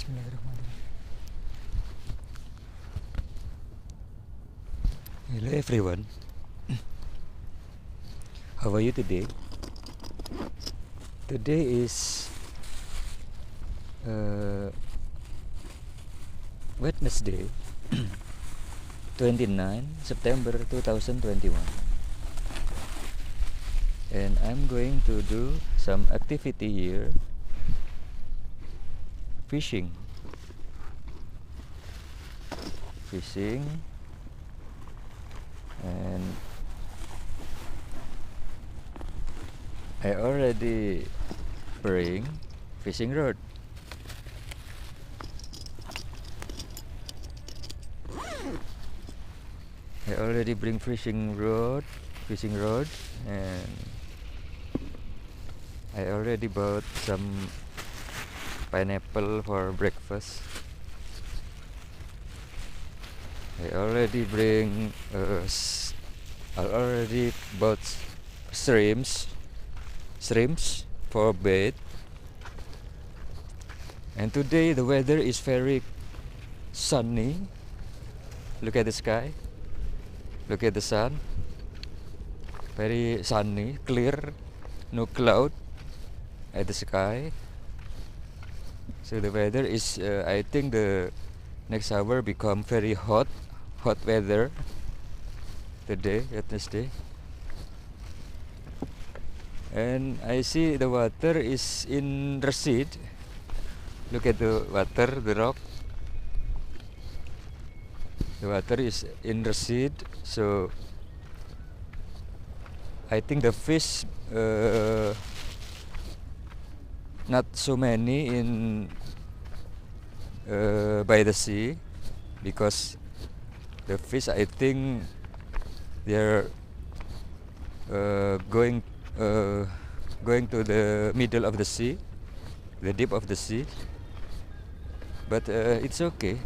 Bismillahirrahmanirrahim. Hello everyone. How are you today? Today is Wednesday, 29 September 2021, and I'm going to do some activity here. Fishing, and I already bring fishing rod. I already bring fishing rod, and I already bought some pineapple for breakfast. I already bought shrimps for bait. And today the weather is very sunny. Look at the sky. Look at the sun. Very sunny, clear, no cloud at the sky. So the weather is, I think the next hour become very hot weather today, Wednesday. And I see the water is in recede. Look at the water, the rock. The water is in recede, so I think the fish not so many in by the sea, because the fish, I think they're going to the middle of the sea, the deep of the sea. But it's okay.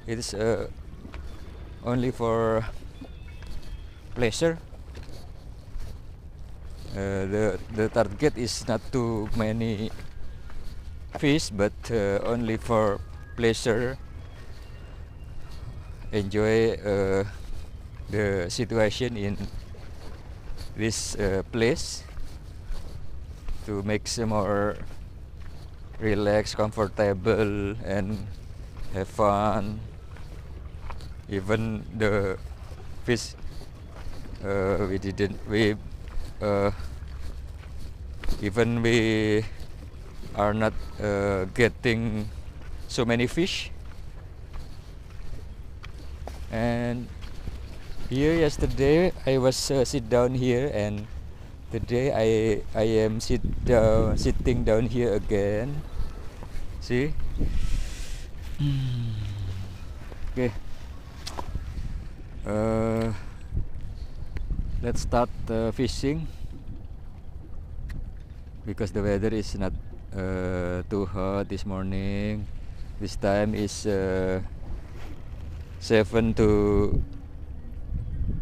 It's only for pleasure. The target is not too many fish, but only for pleasure. Enjoy the situation in this place to make some more relax, comfortable, and have fun. Even the fish even we are not getting so many fish. And here yesterday I was sit down here, and today I am sitting down here again. See? Okay. Let's start fishing, because the weather is not too hot this morning. This time is 7 to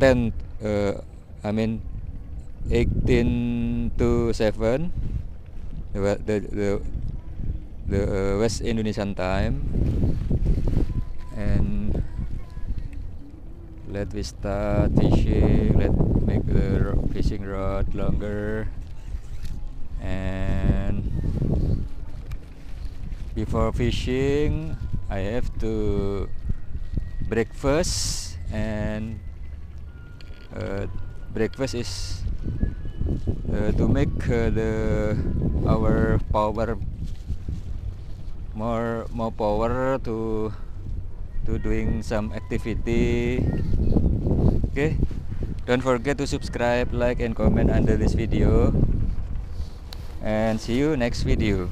10, 18 to 7, the West Indonesian time. And let we start fishing. Let make the fishing rod longer. And before fishing, I have to breakfast, and breakfast is to make our power more power to doing some activity. Okay, don't forget to subscribe, like, and comment under this video, and see you next video.